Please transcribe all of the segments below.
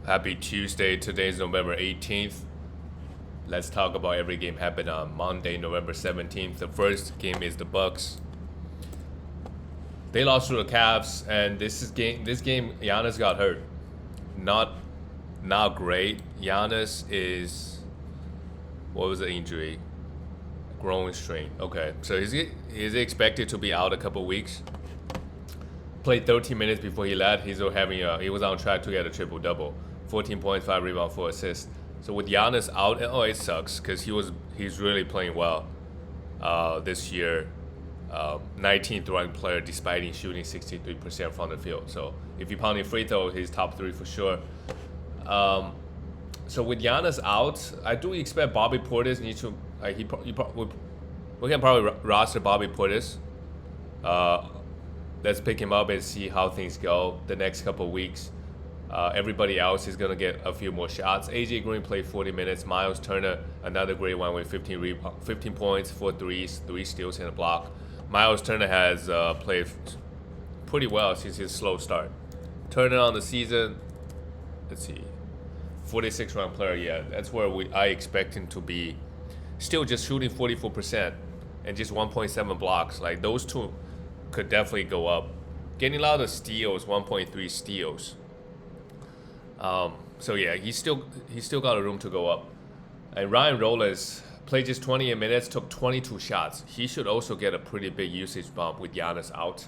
Happy Tuesday. Today's November 18th. Let's talk about every game happened on Monday, November 17th. The first game is the Bucks. They lost to the Cavs, and this game Giannis got hurt. Not great. Giannis is, what was the injury? Groin strain. Okay, so he's expected to be out a couple weeks. Played 13 minutes before he left. He was on track to get a triple double, 14 points, 5 rebounds, 4 assists. So with Giannis out, it sucks because he's really playing well this year. 19th ranked player despite him shooting 63% from the field. So if you pound free throw, he's top 3 for sure. So with Giannis out, I do expect Bobby Portis needs to we can probably roster Bobby Portis. Let's pick him up and see how things go the next couple of weeks. Everybody else is going to get a few more shots. AJ Green played 40 minutes. Miles Turner, another great one with 15 points, 4 threes, 3 steals, and a block. Miles Turner has played pretty well since his slow start. Turner on the season, let's see, 46 round player. Yeah, that's where I expect him to be. Still just shooting 44% and just 1.7 blocks. Like those two could definitely go up. Getting a lot of steals, 1.3 steals. So yeah, he's still got a room to go up. And Ryan Rollins played just 28 minutes, took 22 shots. He should also get a pretty big usage bump with Giannis out.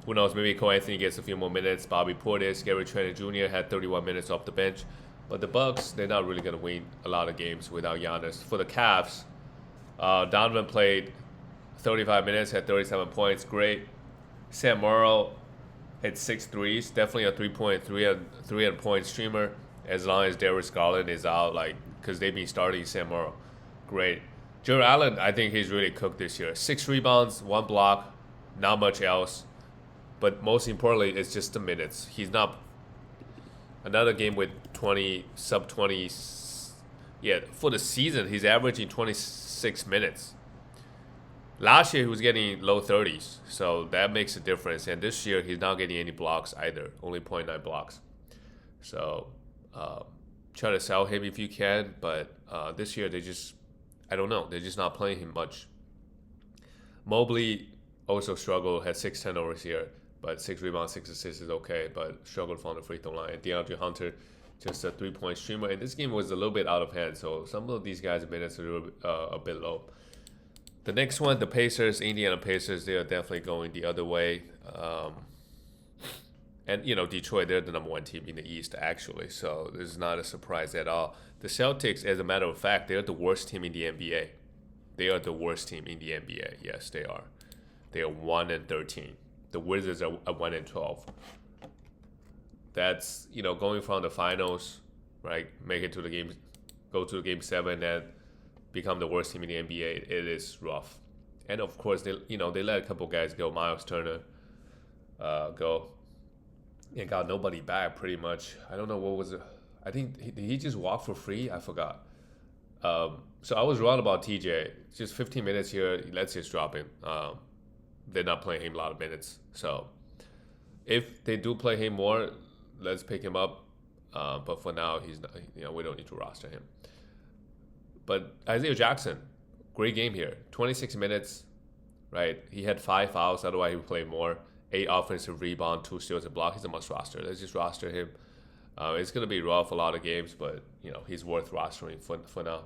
Who knows? Maybe Cole Anthony gets a few more minutes. Bobby Portis, Gary Trent Jr. had 31 minutes off the bench. But the Bucks, they're not really going to win a lot of games without Giannis. For the Cavs, Donovan played 35 minutes, had 37 points. Great. Sam Morril hit 6 threes. Definitely a 3-point streamer as long as Darius Garland is out, because they've been starting Sam Morril. Great. Jared Allen, I think he's really cooked this year. 6 rebounds, 1 block, not much else. But most importantly, it's just the minutes. He's not another game with 20, sub 20. Yeah, for the season, he's averaging 26 minutes. Last year, he was getting low 30s, so that makes a difference. And this year, he's not getting any blocks either, only 0.9 blocks. So try to sell him if you can, but this year, I don't know, they're just not playing him much. Mobley also struggled, had 6 turnovers here, but 6 rebounds, 6 assists is okay, but struggled from the free throw line. And DeAndre Hunter, just a 3-point streamer. And this game was a little bit out of hand, so some of these guys' minutes are a bit low. The next one, the Pacers, Indiana Pacers, they are definitely going the other way. And, Detroit, they're the number 1 team in the East, actually. So this is not a surprise at all. The Celtics, as a matter of fact, they're the worst team in the NBA. They are the worst team in the NBA. Yes, they are. They are 1-13. The Wizards are 1-12. That's, going from the finals, right? Make it to the game, go to the game 7, and become the worst team in the NBA. It is rough. And of course, they let a couple guys go. Miles Turner go. And got nobody back pretty much. I don't know what was it. I think did he just walk for free? I forgot. So I was wrong about TJ. Just 15 minutes here. Let's just drop him. They're not playing him a lot of minutes. So if they do play him more, let's pick him up. But for now, he's not. We don't need to roster him. But Isaiah Jackson, great game here. 26 minutes, right? He had 5 fouls. Otherwise, he would play more. 8 offensive rebound, 2 steals and block. He's a must roster. Let's just roster him. It's going to be rough a lot of games, but he's worth rostering for now.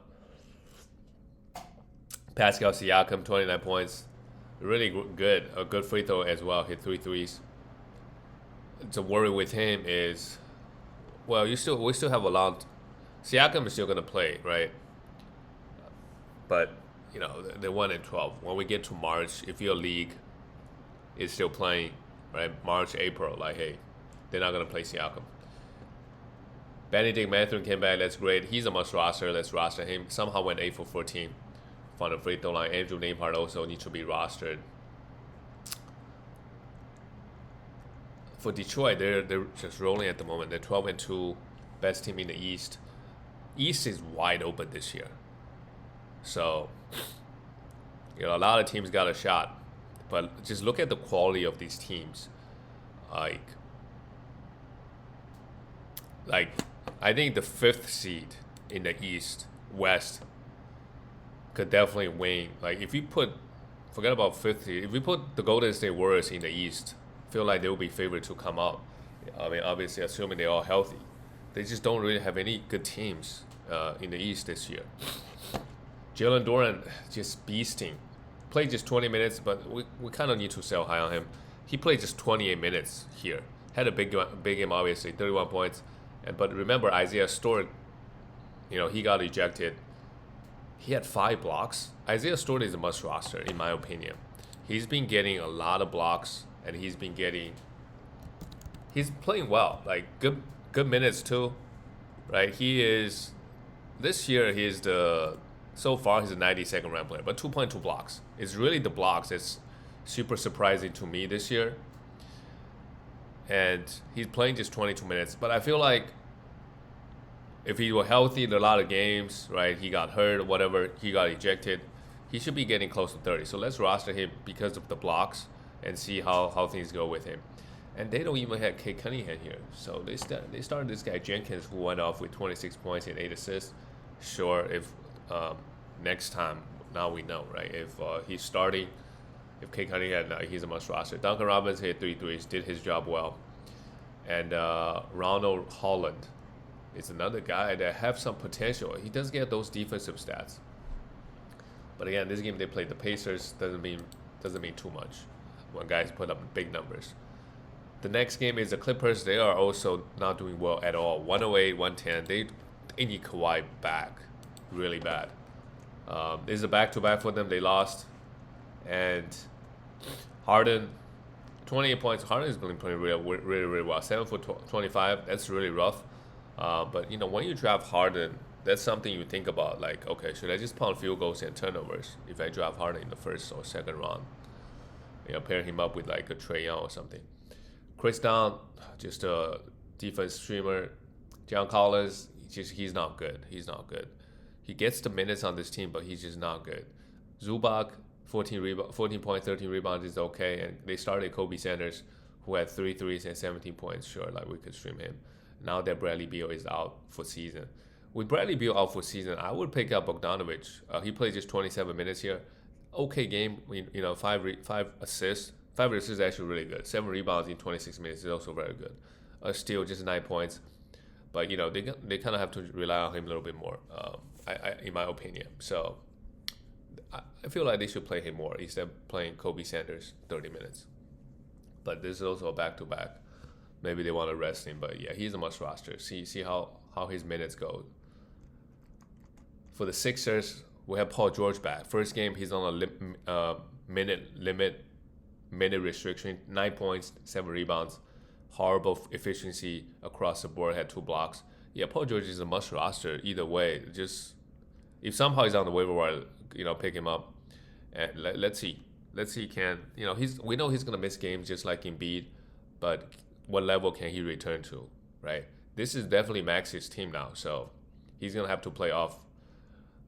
Pascal Siakam, 29 points. Really good. A good free throw as well. Hit 3 threes. The worry with him is, we still have a lot. Siakam is still going to play, right? But, they're 1-12. When we get to March, if your league is still playing, right? March, April, hey, they're not going to play Siakam. Benedict Mathurin came back. That's great. He's a must roster. Let's roster him. Somehow went 8 for 14 from the free throw line. Andrew Nembhard also needs to be rostered. For Detroit, they're just rolling at the moment. They're 12-2, best team in the East. East is wide open this year. So, a lot of teams got a shot. But just look at the quality of these teams. like, I think the 5th seed in the East, West, could definitely win. Like, if you forget about 5th seed, if we put the Golden State Warriors in the East, I feel like they will be favored to come out. I mean, obviously, assuming they're all healthy. They just don't really have any good teams in the East this year. Jalen Duren just beasting. Played just 20 minutes, but we kind of need to sell high on him. He played just 28 minutes here. Had a big game, obviously, 31 points. But remember, Isaiah Stewart, he got ejected. He had 5 blocks. Isaiah Stewart is a must roster, in my opinion. He's been getting a lot of blocks, and he's playing well, like good minutes too, right? This year so far he's a 92nd ranked player, but 2.2 blocks. It's really the blocks that's super surprising to me this year. And he's playing just 22 minutes, but I feel like if he were healthy in a lot of games, right, he got hurt or whatever, he got ejected, he should be getting close to 30. So let's roster him because of the blocks and see how things go with him. And they don't even have Kate Cunningham here. So they started this guy Jenkins, who went off with 26 points and 8 assists. Sure, if next time, now we know, right? If he's starting, if Kate Cunningham, he's a must roster. Duncan Robinson hit 3 threes, did his job well. And Ronald Holland is another guy that have some potential. He does get those defensive stats. But again, this game they played the Pacers doesn't mean too much when guys put up big numbers. The next game is the Clippers. They are also not doing well at all. 108, 110. They need Kawhi back really bad. This is a back-to-back for them. They lost. And Harden, 28 points. Harden is been playing really well. 7 for 25. That's really rough. But, when you draft Harden, that's something you think about. Like, okay, should I just pound field goals and turnovers if I draft Harden in the first or second round? Pair him up with like a Trae Young or something. Chris Dunn, just a defense streamer. John Collins, he's not good. He's not good. He gets the minutes on this team, but he's just not good. Zubac, 14 points, 13 rebounds is okay. And they started Kobe Sanders, who had 3 threes and 17 points. Sure, like we could stream him. Now that Bradley Beal is out for season. With Bradley Beal out for season, I would pick up Bogdanovic. He played just 27 minutes here. Okay game, 5 assists. 5 assists is actually really good. 7 rebounds in 26 minutes is also very good. Still just 9 points. But, they kind of have to rely on him a little bit more, in my opinion. So I feel like they should play him more instead of playing Kobe Sanders 30 minutes. But this is also a back-to-back. Maybe they want to rest him. But, yeah, he's a must roster. See how his minutes go. For the Sixers, we have Paul George back. First game, he's on a minute restriction. 9 points, 7 rebounds. Horrible efficiency across the board. Had 2 blocks. Yeah, Paul George is a must roster either way. Just if somehow he's on the waiver wire, pick him up. And let's see. We know he's gonna miss games just like Embiid, but what level can he return to? Right. This is definitely Maxi's team now, so he's gonna have to play off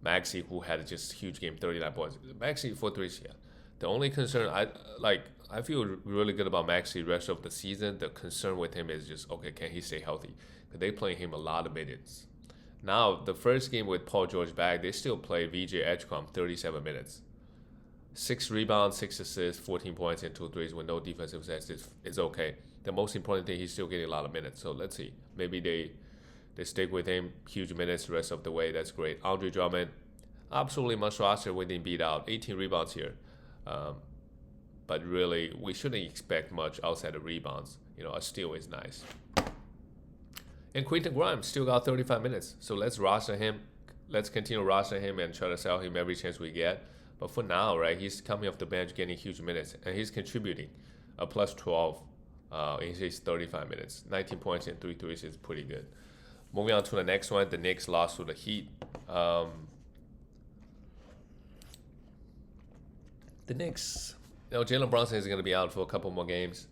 Maxi, who had just a huge game, 39 points. Maxi 4 threes, yeah. The only concern I feel really good about Maxi the rest of the season. The concern with him is just, okay, can he stay healthy? Because they playing him a lot of minutes. Now, the first game with Paul George back, they still play VJ Edgecombe 37 minutes. 6 rebounds, 6 assists, 14 points, and 2 threes with no defensive stats is okay. The most important thing, he's still getting a lot of minutes. So let's see. Maybe they stick with him, huge minutes the rest of the way. That's great. Andre Drummond, absolutely must roster with him beat out. 18 rebounds here. But really, we shouldn't expect much outside of rebounds. A steal is nice. And Quentin Grimes still got 35 minutes. So let's roster him. Let's continue roster him and try to sell him every chance we get. But for now, right, he's coming off the bench getting huge minutes. And he's contributing a plus 12 in his 35 minutes. 19 points and 3 threes is pretty good. Moving on to the next one, the Knicks lost to the Heat. The Knicks, Jalen Brunson is going to be out for a couple more games.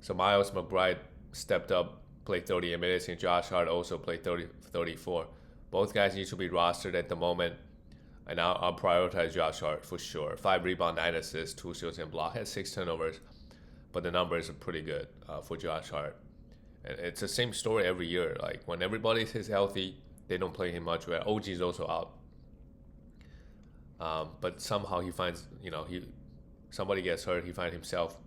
So Miles McBride stepped up, played 38 minutes, and Josh Hart also played 34. Both guys need to be rostered at the moment. And I'll prioritize Josh Hart for sure. 5 rebounds, 9 assists, 2 steals and block. Had 6 turnovers, but the numbers are pretty good for Josh Hart. And it's the same story every year. Like when everybody is healthy, they don't play him much. Where OG is also out, but somehow he finds, somebody gets hurt, he finds himself,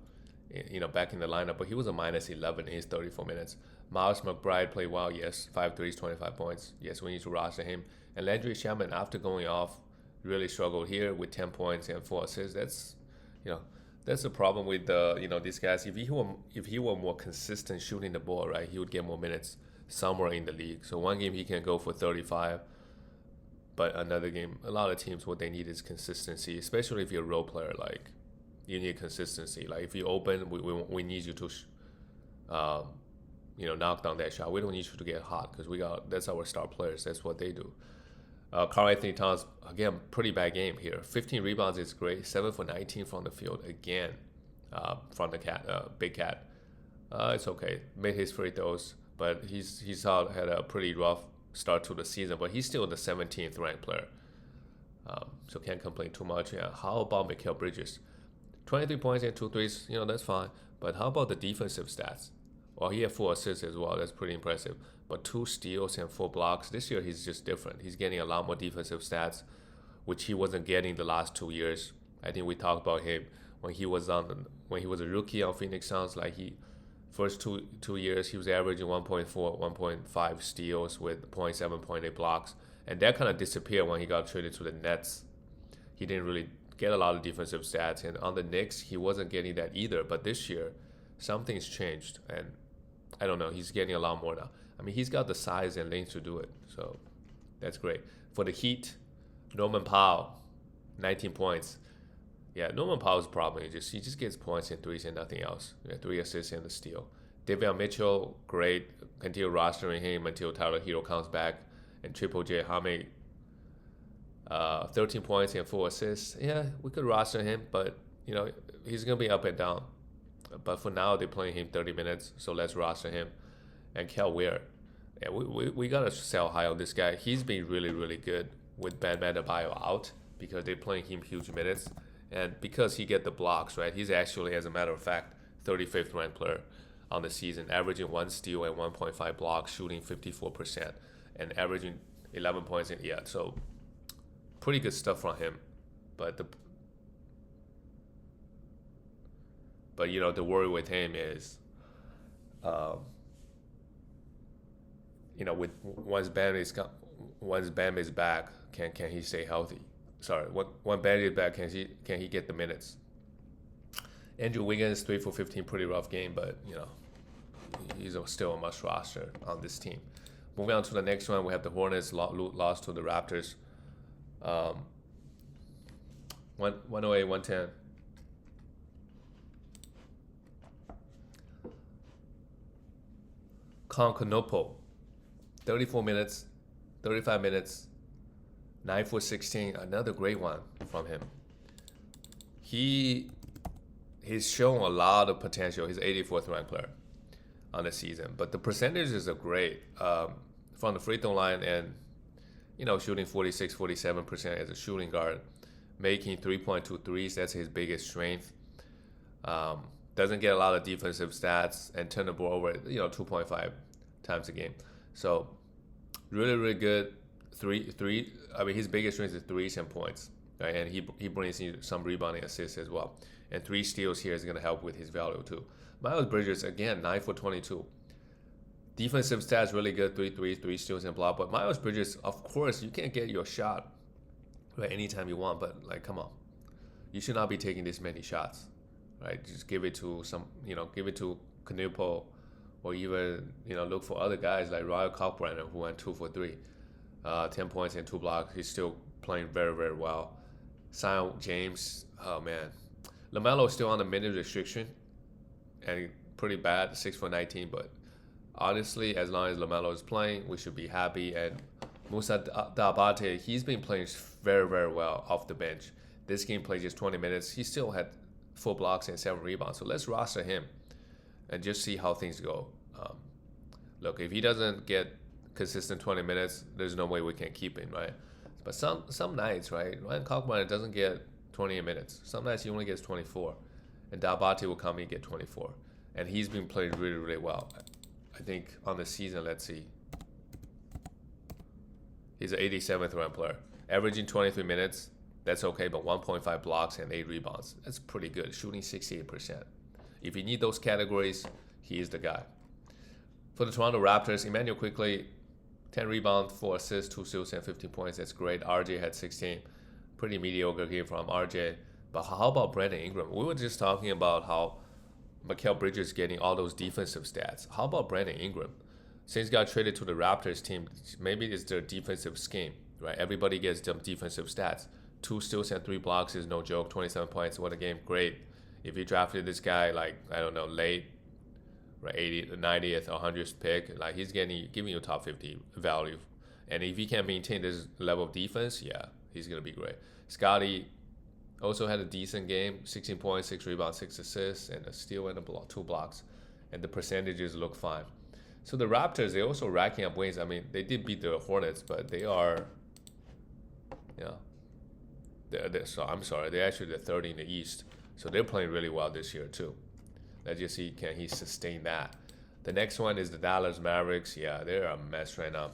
back in the lineup. But he was a minus 11 in his 34 minutes. Miles McBride played well, yes, 5 threes, 25 points. Yes, we need to roster him. And Landry Shaman, after going off, really struggled here with 10 points and 4 assists. That's the problem with these guys. If he were more consistent shooting the ball, right, he would get more minutes somewhere in the league. So one game he can go for 35, but another game, a lot of teams, what they need is consistency, especially if you're a role player. Like, you need consistency. Like, if you open, we need you to, knock down that shot. We don't need you to get hot because that's our star players. That's what they do. Karl Anthony Towns, again, pretty bad game here. 15 rebounds is great. 7 for 19 from the field again, from the Big Cat. It's okay. Made his free throws, but he's had a pretty rough start to the season. But he's still the 17th ranked player, so can't complain too much. Yeah. How about Mikal Bridges? 23 points and 2 threes. That's fine. But how about the defensive stats? Well, he had 4 assists as well. That's pretty impressive. But 2 steals and 4 blocks. This year, he's just different. He's getting a lot more defensive stats, which he wasn't getting the last 2 years. I think we talked about him when he was a rookie on Phoenix Suns. Like, first two years, he was averaging 1.4, 1.5 steals with 0.7, 0.8 blocks. And that kind of disappeared when he got traded to the Nets. He didn't really get a lot of defensive stats. And on the Knicks, he wasn't getting that either. But this year, something's changed. And I don't know, he's getting a lot more now. I mean, he's got the size and length to do it, so that's great. For the Heat, Norman Powell, 19 points. Yeah, Norman Powell's problem is he just gets points and threes and nothing else. 3 assists and a steal. Davion Mitchell, great. Continue rostering him until Tyler Hero comes back. And Triple J Hame, 13 points and 4 assists. Yeah, we could roster him, but he's gonna be up and down. But for now, they're playing him 30 minutes, so let's roster him. And Kel Weir, yeah, we gotta sell high on this guy. He's been really, really good with Bam Adebayo out because they're playing him huge minutes, and because he get the blocks, right? He's actually, as a matter of fact, 35th ranked player on the season, averaging 1 steal and 1.5 blocks, shooting 54%, and averaging 11 points in. Yeah, so pretty good stuff from him. But the worry with him is, once Bam is back, can he stay healthy? Sorry, when Bam is back, can he get the minutes? Andrew Wiggins, 3 for 15, pretty rough game, but he's still a must roster on this team. Moving on to the next one, we have the Hornets lost to the Raptors, 108, 110. Konopo, 34 minutes, 35 minutes, 9 for 16. Another great one from him. He's shown a lot of potential. He's 84th ranked player on the season, but the percentages are great from the free throw line, and shooting 46, 47% as a shooting guard, making 3.2 threes. That's his biggest strength. Doesn't get a lot of defensive stats and turn the ball over 2.5 times a game. So really, really good. Three. I mean, his biggest strength is threes and points, right? And he brings in some rebounding assists as well. And 3 steals here is going to help with his value too. Miles Bridges, again, 9 for 22. Defensive stats really good, 3 threes, 3 steals and block. But Miles Bridges, of course, you can't get your shot right anytime you want. But come on, you should not be taking this many shots, right? Just give it to give it to Knupo, or even look for other guys like Ryan Kalkbrenner, who went 2 for 3, 10 points and 2 blocks. He's still playing very, very well. Zion James, oh man, LaMelo is still on the minute restriction, and pretty bad, 6 for 19. But honestly, as long as LaMelo is playing, we should be happy. And Musa Diabate, he's been playing very, very well off the bench. This game played just 20 minutes. He still had 4 blocks and 7 rebounds. So let's roster him and just see how things go. Look, if he doesn't get consistent 20 minutes, there's no way we can keep him, right? But some nights, right, Ryan Kalkbrenner doesn't get 20 minutes. Some nights he only gets 24. And Diabate will come in and get 24. And he's been playing really, really well. I think on the season, let's see. He's an 87th ranked player. Averaging 23 minutes, that's okay, but 1.5 blocks and 8 rebounds. That's pretty good. Shooting 68%. If you need those categories, he is the guy. For the Toronto Raptors, Emmanuel Quickly, 10 rebounds, 4 assists, 2 steals, and 15 points. That's great. RJ had 16. Pretty mediocre game from RJ. But how about Brandon Ingram? We were just talking about how Mikal Bridges getting all those defensive stats. How about Brandon Ingram? Since he got traded to the Raptors team, maybe it's their defensive scheme, right? Everybody gets them defensive stats. 2 steals and 3 blocks is no joke. 27 points, what a game, great. If you drafted this guy like, I don't know, late, right, 80th, 90th, 100th pick, like he's giving you top 50 value. And if he can maintain this level of defense, yeah, he's going to be great. Scotty also had a decent game, 16 points, 6 rebounds, 6 assists, and a steal and 2 blocks. And the percentages look fine. So the Raptors, they're also racking up wins. I mean, they did beat the Hornets, but they are, they're actually the third in the East. So they're playing really well this year too. Let's just see, can he sustain that? The next one is the Dallas Mavericks. Yeah, they're a mess right now.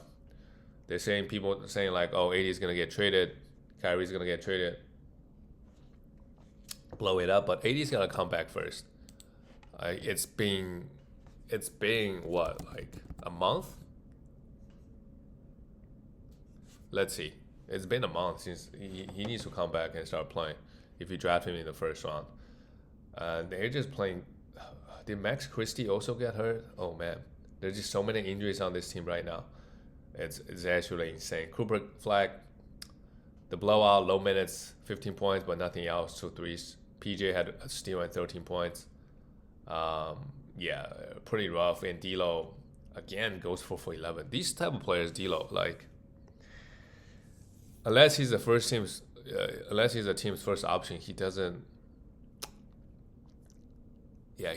They're saying, people saying like, oh, AD is going to get traded. Kyrie's going to get traded. Blow it up, but AD's got to come back first. It's been what, like a month? Let's see. It's been a month since he needs to come back and start playing if you draft him in the first round. They're just playing. Did Max Christie also get hurt? Oh man, there's just so many injuries on this team right now. It's actually insane. Cooper Flag, the blowout, low minutes, 15 points, but nothing else, 2 threes. PJ had a steal and 13 points. Yeah, pretty rough. And D'Lo, again, goes for 11. These type of players, D'Lo, like, unless he's the team's first option, he doesn't. Yeah,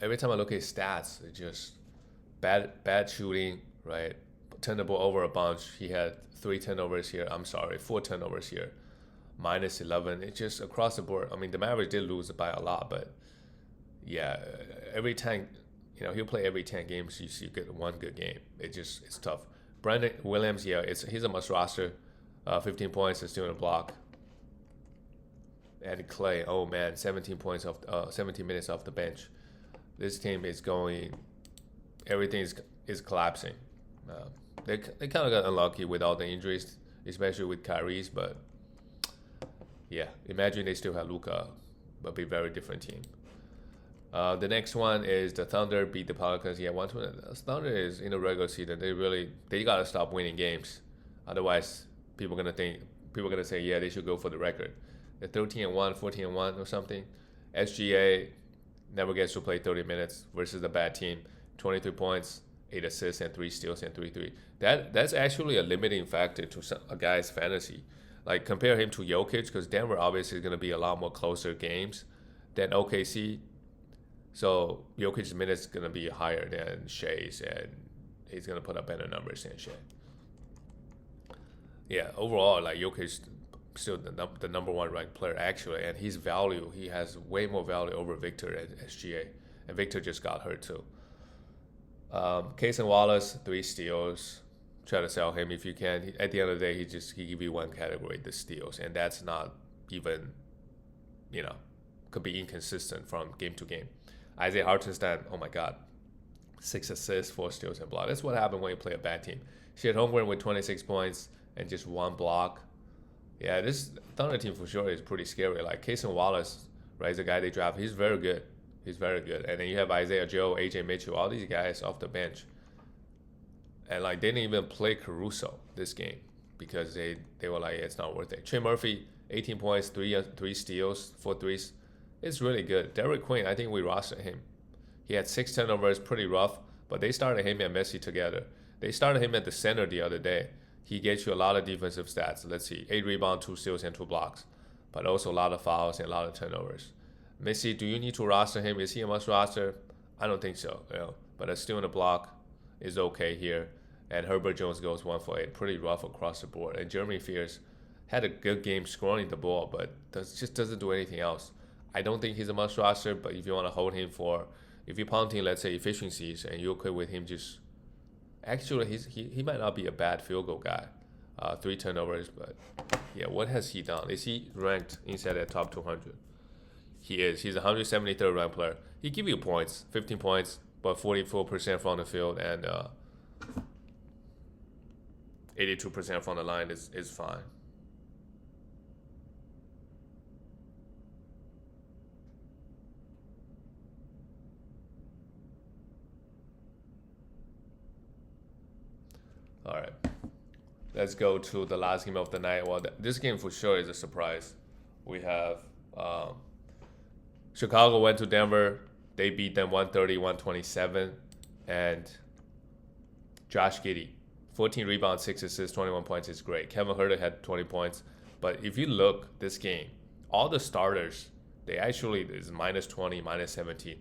every time I look at his stats, it's just bad shooting, right? Turned the ball over a bunch. He had 4 turnovers here. Minus 11. It's just across the board. I mean, the Mavericks did lose by a lot, but yeah, every time, he'll play every 10 games. You get one good game. It's tough. Brandon Williams, yeah, he's a must roster. 15 points, a steal and a block. And Clay, oh man, 17 minutes off the bench. This team is going. Everything is collapsing. They kind of got unlucky with all the injuries, especially with Kyrie's. But yeah, imagine they still have Luka, but be a very different team. The next one is the Thunder beat the Pelicans. Yeah, the Thunder is in the regular season. They gotta stop winning games, otherwise people are gonna say, yeah, they should go for the record. They're 13-1, 14-1 or something. SGA never gets to play 30 minutes versus a bad team. 23 points, 8 assists, and 3 steals and 3 3. That's actually a limiting factor to a guy's fantasy. Like, compare him to Jokic, because Denver obviously is going to be a lot more closer games than OKC. So Jokic's minutes is going to be higher than Shea's, and he's going to put up better numbers than Shea. Yeah, overall, like, Jokic still the number 1 ranked player actually, and his value, he has way more value over Victor and SGA, and Victor just got hurt too. Case and Wallace, 3 steals. Try to sell him if you can. At the end of the day, he give you one category, the steals, and that's not even, could be inconsistent from game to game. Isaiah Hartenstein, oh my God, 6 assists, 4 steals and block. That's what happened when you play a bad team. Shed Holmgren with 26 points and just 1 block. Yeah, this Thunder team for sure is pretty scary. Like, Cason Wallace, right, is the guy they draft. He's very good. And then you have Isaiah Joe, AJ Mitchell, all these guys off the bench. And, like, they didn't even play Caruso this game because they were like, it's not worth it. Trey Murphy, 18 points, 3 steals, 4 threes. It's really good. Derek Quinn, I think we rostered him. He had 6 turnovers, pretty rough, but they started him and Messi together. They started him at the center the other day. He gets you a lot of defensive stats. Let's see, 8 rebounds, 2 steals, and 2 blocks, but also a lot of fouls and a lot of turnovers. Messi, do you need to roster him? Is he a must roster? I don't think so. But a steal and a block is okay here. And Herbert Jones goes 1 for 8, pretty rough across the board. And Jeremy Fears had a good game scoring the ball, but just doesn't do anything else. I don't think he's a must roster, but if you want to hold him for if you're punting, let's say, efficiencies, and you're okay with him just actually he might not be a bad field goal guy. 3 turnovers, but yeah, what has he done? Is he ranked inside that top 200? He is. He's a 173rd ranked player. He give you points, 15 points, but 44% from the field and 82% from the line is fine. All right, let's go to the last game of the night. Well, this game for sure is a surprise. We have Chicago went to Denver. They beat them 130-127. And Josh Giddey, 14 rebounds, 6 assists, 21 points is great. Kevin Huerter had 20 points. But if you look this game, all the starters, they actually is -20, -17.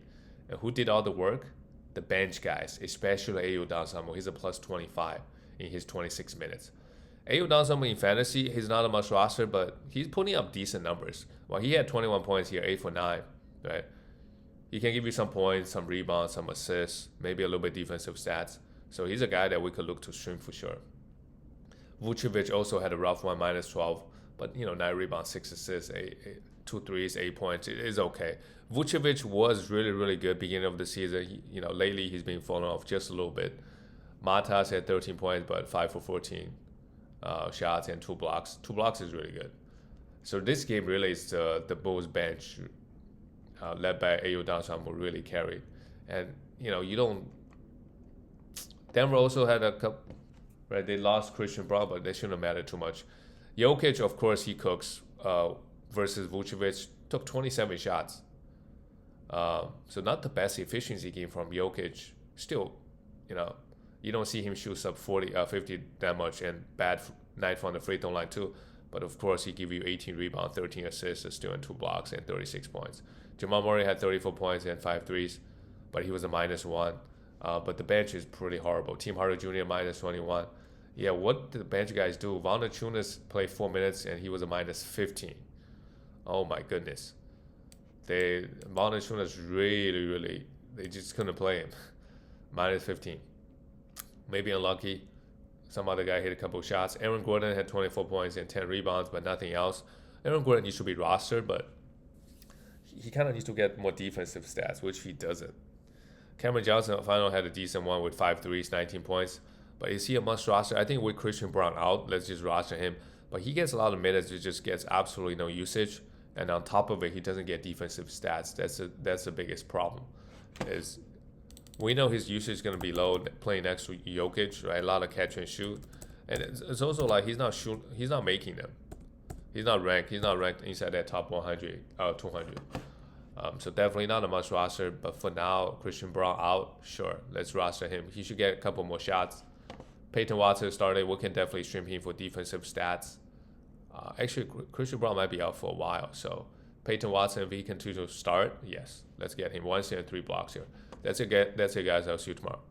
And who did all the work? The bench guys, especially Ayo Dosunmu. He's a +25 in his 26 minutes. Ayo Dosunmu in fantasy, he's not a must roster, but he's putting up decent numbers. Well, he had 21 points here, 8 for 9, right? He can give you some points, some rebounds, some assists, maybe a little bit defensive stats. So he's a guy that we could look to stream for sure. Vucevic also had a rough one, -12, but 9 rebounds, 6 assists, 2 threes, 8 points. It is okay. Vucevic was really, really good beginning of the season. Lately he's been falling off just a little bit. Matas had 13 points, but 5 for 14 shots and 2 blocks. 2 blocks is really good. So this game really is the Bulls bench, led by Ayo Dosunmu, really carried. And you don't. Denver also had a couple. Right, they lost Christian Brown, but they shouldn't have mattered too much. Jokic, of course, he cooks. Versus Vucevic, took 27 shots. So not the best efficiency game from Jokic. Still, you don't see him shoot sub 50 that much, and bad night from the free throw line too. But of course, he give you 18 rebounds, 13 assists, still in 2 blocks, and 36 points. Jamal Murray had 34 points and 5 threes, but he was a -1. But the bench is pretty horrible. Tim Hardaway Jr. -21. Yeah, what did the bench guys do? Valanciunas played 4 minutes, and he was a -15. Oh my goodness. Valanciunas really, they just couldn't play him. -15. Maybe unlucky. Some other guy hit a couple shots. Aaron Gordon had 24 points and 10 rebounds, but nothing else. Aaron Gordon needs to be rostered, but he kind of needs to get more defensive stats, which he doesn't. Cameron Johnson finally had a decent one with 5 threes, 19 points. But is he a must roster? I think with Christian Brown out, let's just roster him. But he gets a lot of minutes, he just gets absolutely no usage. And on top of it, he doesn't get defensive stats. That's the biggest problem. Is we know his usage is going to be low playing next to Jokic, right? A lot of catch and shoot. And it's also like he's not making them. He's not ranked inside that top 100, 200. So definitely not a must roster. But for now, Christian Brown out, sure, let's roster him. He should get a couple more shots. Peyton Watson started. We can definitely stream him for defensive stats. Actually, Christian Brown might be out for a while. So Peyton Watson, if he continues to start, yes, let's get him 1 and 3 blocks here. That's it, guys. I'll see you tomorrow.